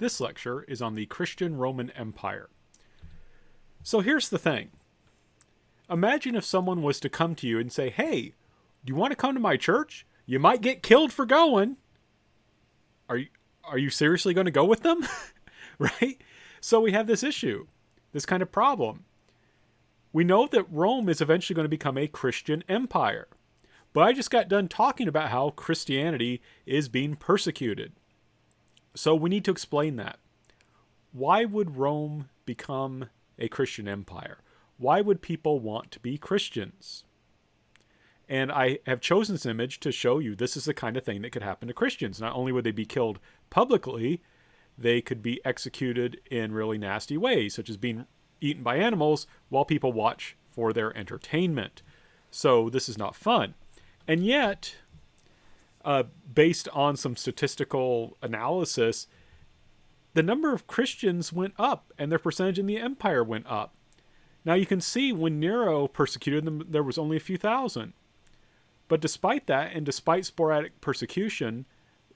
This lecture is on the Christian Roman Empire. So here's the thing. Imagine if someone was to come to you and say, "Hey, do you want to come to my church? You might get killed for going." Are you seriously going to go with them? Right? So we have this issue, this kind of problem. We know that Rome is eventually going to become a Christian empire. But I just got done talking about how Christianity is being persecuted. So we need to explain that. Why would Rome become a Christian empire? Why would people want to be Christians? And I have chosen this image to show you this is the kind of thing that could happen to Christians. Not only would they be killed publicly, they could be executed in really nasty ways, such as being eaten by animals while people watch for their entertainment. So this is not fun. And yet, based on some statistical analysis, the number of Christians went up and their percentage in the empire went up. Now you can see when Nero persecuted them, there was only a few thousand. But despite that, and despite sporadic persecution,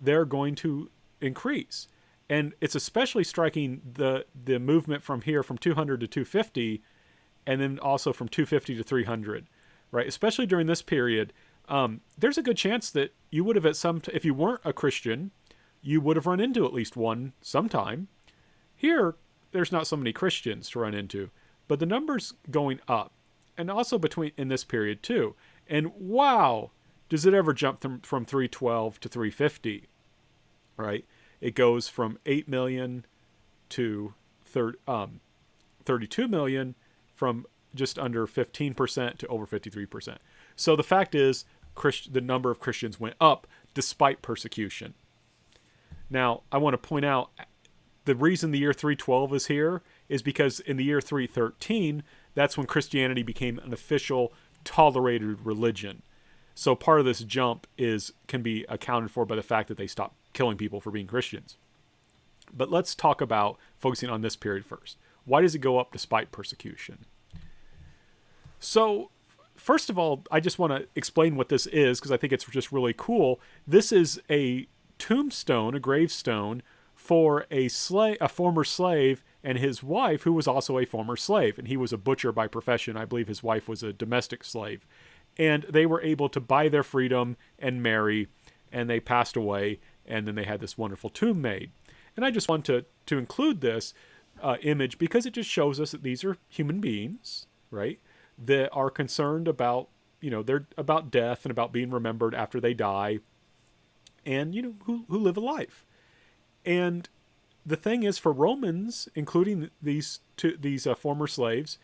they're going to increase. And it's especially striking the movement from here from 200 to 250, and then also from 250 to 300, right? Especially during this period, there's a good chance that you would have if you weren't a Christian, you would have run into at least one sometime. Here, there's not so many Christians to run into, but the number's going up, and also in this period too. And wow, does it ever jump from 312 to 350, right? It goes from 8 million to 32 million, from just under 15% to over 53%. So the fact is, the number of Christians went up despite persecution. Now, I want to point out the reason the year 312 is here is because in the year 313, that's when Christianity became an official tolerated religion. So part of this jump can be accounted for by the fact that they stopped killing people for being Christians. But let's talk about focusing on this period first. Why does it go up despite persecution? So, first of all, I just want to explain what this is because I think it's just really cool. This is a tombstone, a gravestone for a former slave and his wife, who was also a former slave. And he was a butcher by profession. I believe his wife was a domestic slave. And they were able to buy their freedom and marry, and they passed away, and then they had this wonderful tomb made. And I just want to include this image because it just shows us that these are human beings, right, that are concerned about, they're about death and about being remembered after they die, and, who live a life. And the thing is, for Romans, including these former slaves,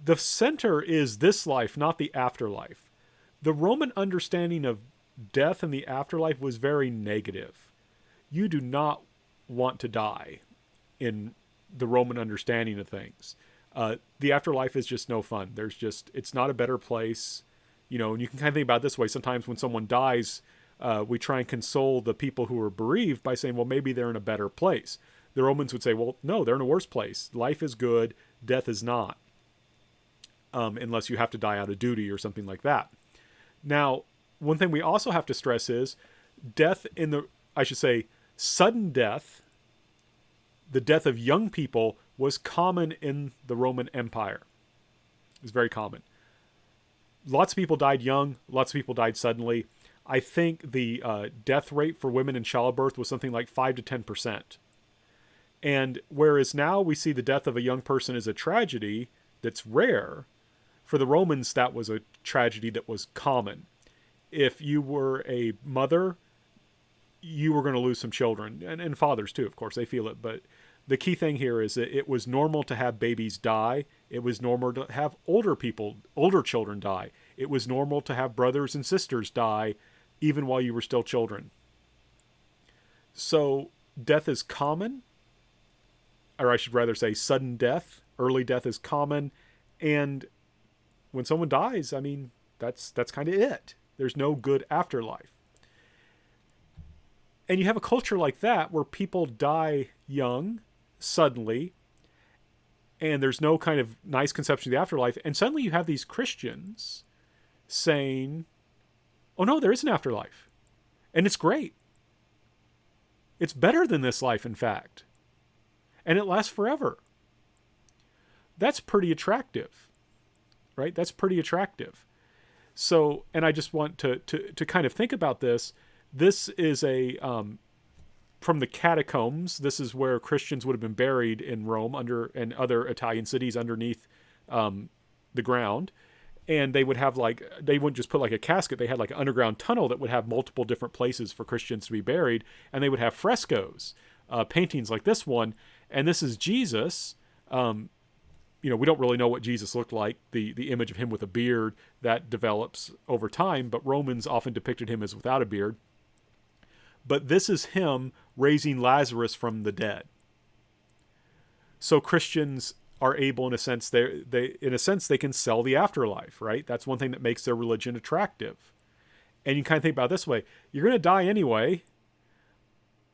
the center is this life, not the afterlife. The Roman understanding of death and the afterlife was very negative. You do not want to die in the Roman understanding of things. The afterlife is just no fun. It's not a better place. And you can kind of think about it this way. Sometimes when someone dies, we try and console the people who are bereaved by saying, well, maybe they're in a better place. The Romans would say, well, no, they're in a worse place. Life is good. Death is not. Unless you have to die out of duty or something like that. Now, one thing we also have to stress is sudden death, the death of young people, was common in the Roman Empire. It was very common. Lots of people died young. Lots of people died suddenly. I think the death rate for women in childbirth was something like 5 to 10%. And whereas now we see the death of a young person as a tragedy that's rare, for the Romans, that was a tragedy that was common. If you were a mother, you were going to lose some children, and fathers too, of course, they feel it. But the key thing here is that it was normal to have babies die. It was normal to have older children die. It was normal to have brothers and sisters die, even while you were still children. So death is common, or I should rather say sudden death. Early death is common, and when someone dies, that's kind of it. There's no good afterlife. And you have a culture like that where people die young, suddenly, and there's no kind of nice conception of the afterlife. And suddenly you have these Christians saying, oh no, there is an afterlife. And it's great. It's better than this life, in fact. And it lasts forever. That's pretty attractive, right? That's pretty attractive. So, and I just want to kind of think about this. This is from the catacombs. This is where Christians would have been buried in Rome and other Italian cities underneath the ground. And they would have they wouldn't just put like a casket. They had like an underground tunnel that would have multiple different places for Christians to be buried. And they would have frescoes, paintings like this one. And this is Jesus. We don't really know what Jesus looked like. The image of him with a beard, that develops over time, but Romans often depicted him as without a beard. But this is him raising Lazarus from the dead. So Christians are able, in a sense, they can sell the afterlife, right? That's one thing that makes their religion attractive. And you kind of think about it this way: you're going to die anyway.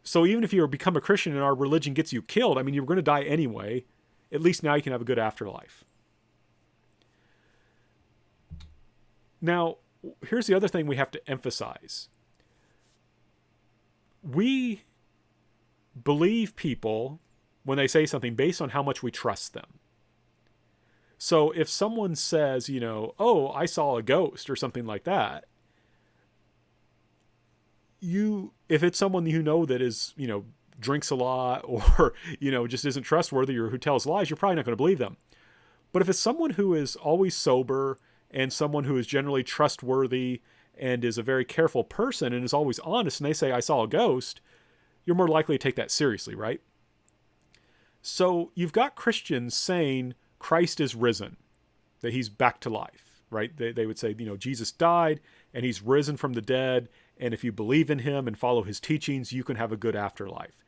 So even if you become a Christian and our religion gets you killed, I mean, you're going to die anyway. At least now you can have a good afterlife. Now, here's the other thing we have to emphasize. We believe people when they say something based on how much we trust them. So if someone says, oh, I saw a ghost or something like that, if it's someone that is, drinks a lot or, just isn't trustworthy or who tells lies, you're probably not going to believe them. But if it's someone who is always sober and someone who is generally trustworthy and is a very careful person and is always honest, and they say, I saw a ghost, you're more likely to take that seriously, right? So you've got Christians saying Christ is risen, that he's back to life, right? They would say, Jesus died and he's risen from the dead. And if you believe in him and follow his teachings, you can have a good afterlife.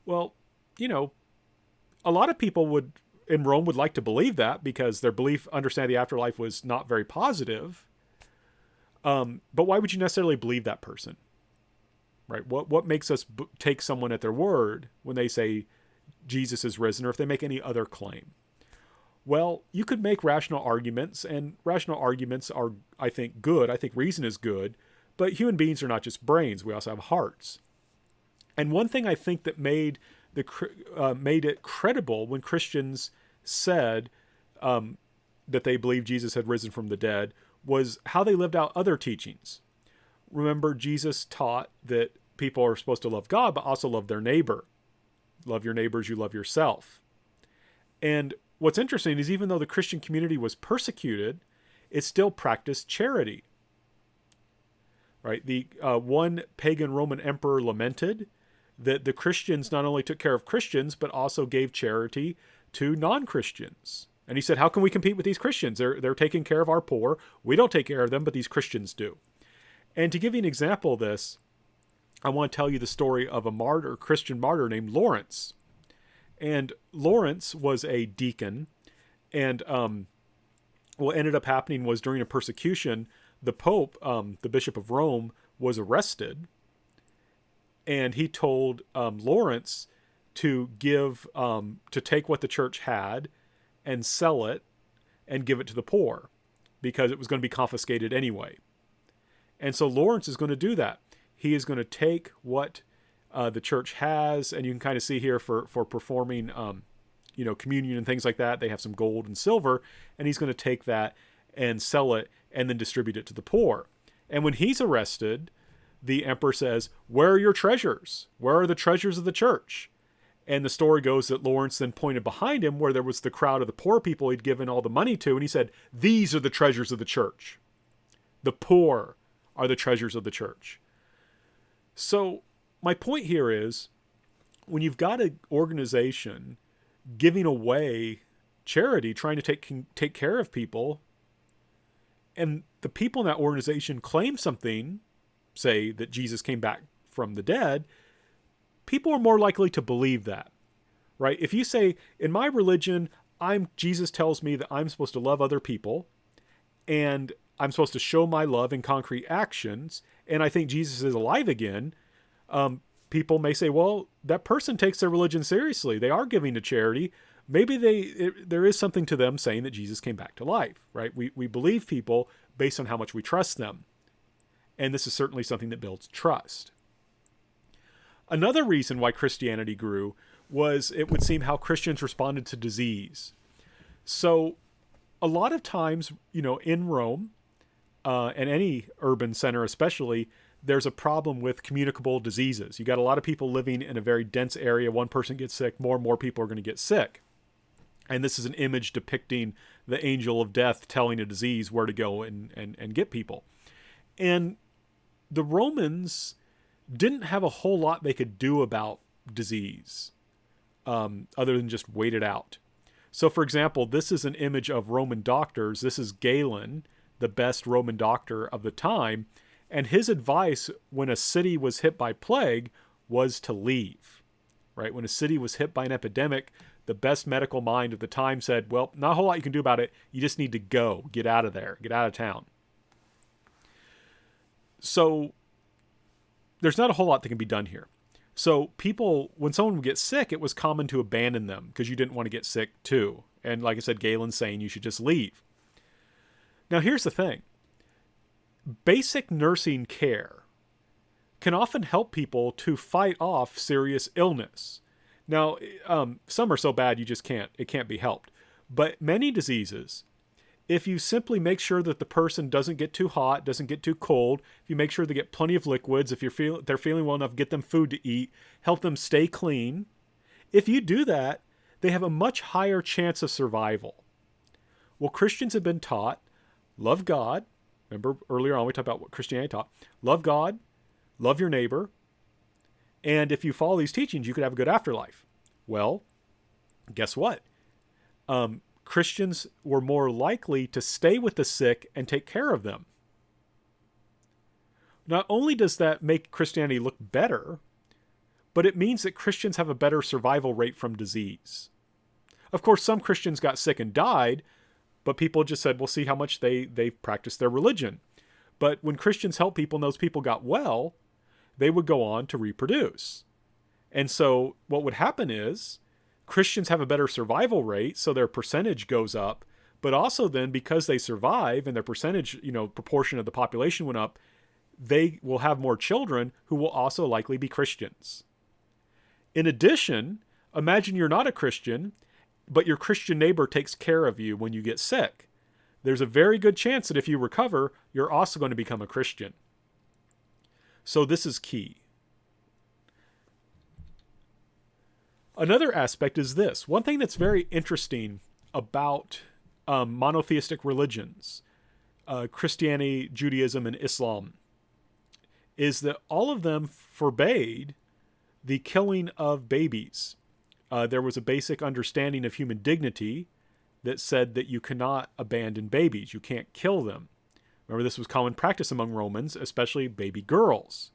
Well, a lot of people in Rome would like to believe that because their understanding the afterlife was not very positive. But why would you necessarily believe that person? Right? What makes us take someone at their word when they say Jesus is risen, or if they make any other claim? Well, you could make rational arguments, and rational arguments are, I think, good. I think reason is good, but human beings are not just brains. We also have hearts. And one thing I think that made it credible when Christians said that they believed Jesus had risen from the dead was how they lived out other teachings. Remember, Jesus taught that people are supposed to love God, but also love their neighbor. Love your neighbor as you love yourself. And what's interesting is even though the Christian community was persecuted, it still practiced charity. Right? The one pagan Roman emperor lamented that the Christians not only took care of Christians, but also gave charity to non-Christians. And he said, how can we compete with these Christians? They're taking care of our poor. We don't take care of them, but these Christians do. And to give you an example of this, I want to tell you the story of a Christian martyr named Lawrence. And Lawrence was a deacon. And what ended up happening was during a persecution, the Pope, the Bishop of Rome, was arrested. And he told Lawrence to take what the church had and sell it and give it to the poor because it was going to be confiscated anyway. And so Lawrence is going to do that. He is going to take what the church has, and you can kind of see here for performing, communion and things like that, they have some gold and silver, and he's going to take that and sell it and then distribute it to the poor. And when he's arrested, the emperor says, where are your treasures? Where are the treasures of the church? And the story goes that Lawrence then pointed behind him where there was the crowd of the poor people he'd given all the money to, and he said, these are the treasures of the church. The poor are the treasures of the church. So my point here is, when you've got an organization giving away charity, trying to take care of people, and the people in that organization claim something, say that Jesus came back from the dead, people are more likely to believe that, right? If you say, in my religion, Jesus tells me that I'm supposed to love other people, and I'm supposed to show my love in concrete actions, and I think Jesus is alive again, people may say, well, that person takes their religion seriously. They are giving to charity. Maybe there is something to them saying that Jesus came back to life, right? We believe people based on how much we trust them. And this is certainly something that builds trust. Another reason why Christianity grew was, it would seem, how Christians responded to disease. So a lot of times, in Rome, and any urban center especially, there's a problem with communicable diseases. You got a lot of people living in a very dense area. One person gets sick, more and more people are going to get sick. And this is an image depicting the angel of death telling a disease where to go and get people. And the Romans didn't have a whole lot they could do about disease, other than just wait it out. So, for example, this is an image of Roman doctors. This is Galen, the best Roman doctor of the time. And his advice when a city was hit by plague was to leave, right? When a city was hit by an epidemic, the best medical mind of the time said, well, not a whole lot you can do about it. You just need to go, get out of there, get out of town. So there's not a whole lot that can be done here. So people, when someone would get sick, it was common to abandon them because you didn't want to get sick too. And like I said, Galen's saying you should just leave. Now here's the thing. Basic nursing care can often help people to fight off serious illness. Now, some are so bad it can't be helped. But many diseases, if you simply make sure that the person doesn't get too hot, doesn't get too cold, if you make sure they get plenty of liquids, if they're feeling well enough, get them food to eat, help them stay clean. If you do that, they have a much higher chance of survival. Well, Christians have been taught, love God. Remember earlier on we talked about what Christianity taught. Love God, love your neighbor, and if you follow these teachings, you could have a good afterlife. Well, guess what? Christians were more likely to stay with the sick and take care of them. Not only does that make Christianity look better, but it means that Christians have a better survival rate from disease. Of course, some Christians got sick and died, but people just said, we'll see how much they practiced their religion. But when Christians helped people and those people got well, they would go on to reproduce. And so what would happen is Christians have a better survival rate, so their percentage goes up, but also then because they survive and their percentage, proportion of the population went up, they will have more children who will also likely be Christians. In addition, imagine you're not a Christian, but your Christian neighbor takes care of you when you get sick. There's a very good chance that if you recover, you're also going to become a Christian. So this is key. Another aspect is this. One thing that's very interesting about monotheistic religions, Christianity, Judaism, and Islam, is that all of them forbade the killing of babies. There was a basic understanding of human dignity that said that you cannot abandon babies. You can't kill them. Remember, this was common practice among Romans, especially baby girls.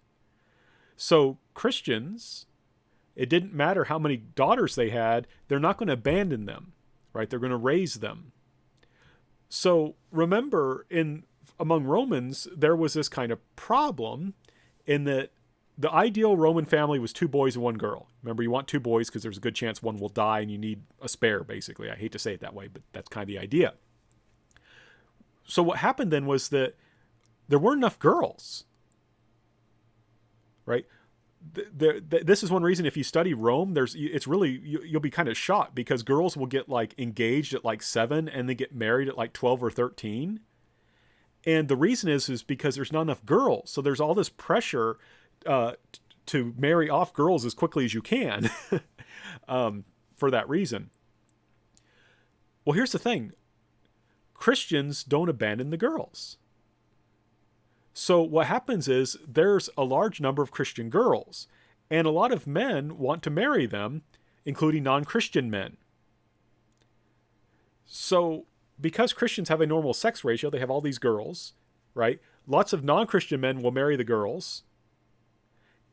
So Christians, it didn't matter how many daughters they had, they're not going to abandon them, right? They're going to raise them. So remember, among Romans, there was this kind of problem in that the ideal Roman family was 2 boys and 1 girl. Remember, you want 2 boys because there's a good chance one will die and you need a spare, basically. I hate to say it that way, but that's kind of the idea. So what happened then was that there weren't enough girls, right? This is one reason if you study Rome, you'll be kind of shocked because girls will get engaged at 7 and they get married at 12 or 13. And the reason is because there's not enough girls. So there's all this pressure to marry off girls as quickly as you can for that reason. Well, here's the thing. Christians don't abandon the girls. So what happens is there's a large number of Christian girls, and a lot of men want to marry them, including non-Christian men. So because Christians have a normal sex ratio, they have all these girls, right? Lots of non-Christian men will marry the girls.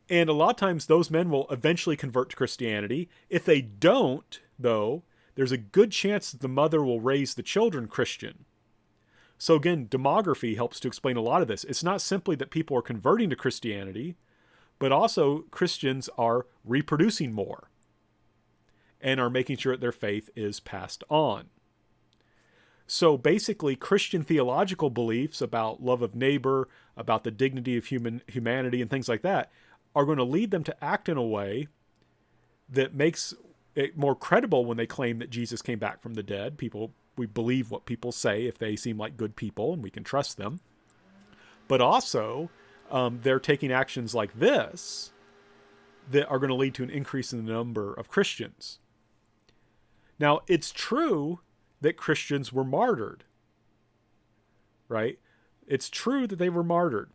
And a lot of times those men will eventually convert to Christianity. If they don't, though, there's a good chance that the mother will raise the children Christian. So again, demography helps to explain a lot of this. It's not simply that people are converting to Christianity, but also Christians are reproducing more and are making sure that their faith is passed on. So basically, Christian theological beliefs about love of neighbor, about the dignity of humanity and things like that are going to lead them to act in a way that makes it more credible when they claim that Jesus came back from the dead. We believe what people say if they seem like good people, and we can trust them. But also, they're taking actions like this that are going to lead to an increase in the number of Christians. Now, it's true that Christians were martyred, right? It's true that they were martyred.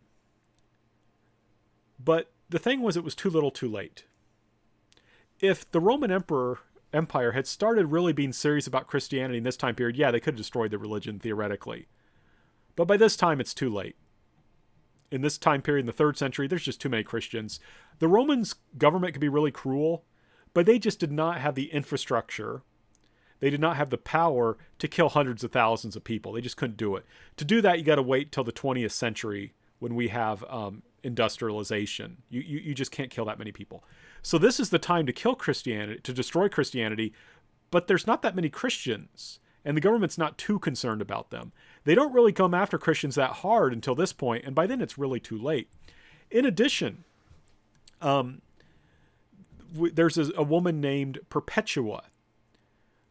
But the thing was, it was too little too late. If the Roman Empire had started really being serious about Christianity in this time period, yeah, they could have destroyed the religion theoretically. But by this time, it's too late. In this time period, in the 3rd century, there's just too many Christians. The Romans government could be really cruel, but they just did not have the infrastructure. They did not have the power to kill hundreds of thousands of people. They just couldn't do it. To do that, you got to wait till the 20th century when we have industrialization. You just can't kill that many people. So this is the time to kill Christianity, to destroy Christianity, but there's not that many Christians, and the government's not too concerned about them. They don't really come after Christians that hard until this point, and by then it's really too late. In addition, there's a woman named Perpetua,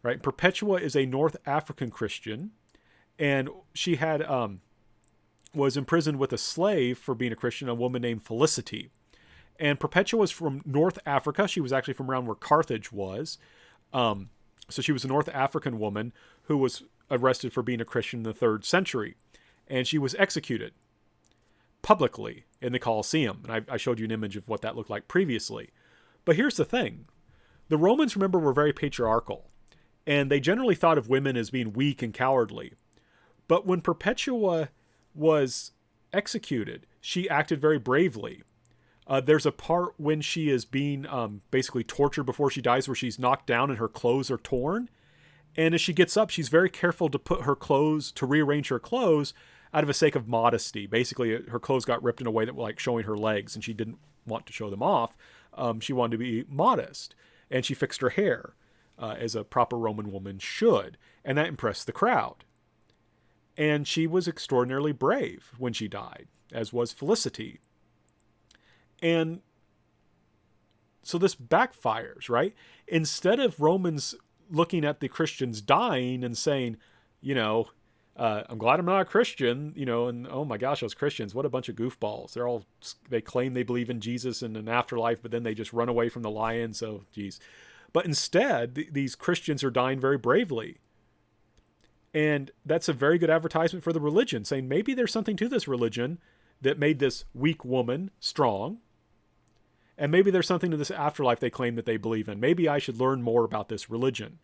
right? Perpetua is a North African Christian, and she had was imprisoned with a slave for being a Christian, a woman named Felicity. And Perpetua was from North Africa. She was actually from around where Carthage was. So she was a North African woman who was arrested for being a Christian in the 3rd century. And she was executed publicly in the Colosseum. And I showed you an image of what that looked like previously. But here's the thing. The Romans, remember, were very patriarchal. And they generally thought of women as being weak and cowardly. But when Perpetua was executed, she acted very bravely. There's a part when she is being basically tortured before she dies where she's knocked down and her clothes are torn. And as she gets up, she's very careful to rearrange her clothes out of a sake of modesty. Basically, her clothes got ripped in a way that was like showing her legs, and she didn't want to show them off. She wanted to be modest. And she fixed her hair, as a proper Roman woman should. And that impressed the crowd. And she was extraordinarily brave when she died, as was Felicity. And so this backfires, right? Instead of Romans looking at the Christians dying and saying, I'm glad I'm not a Christian, and oh my gosh, those Christians, what a bunch of goofballs. They claim they believe in Jesus and an afterlife, but then they just run away from the lion. So, geez. But instead, these Christians are dying very bravely. And that's a very good advertisement for the religion, saying maybe there's something to this religion that made this weak woman strong. And maybe there's something to this afterlife they claim that they believe in. Maybe I should learn more about this religion.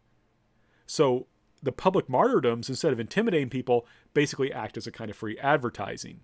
So the public martyrdoms, instead of intimidating people, basically act as a kind of free advertising.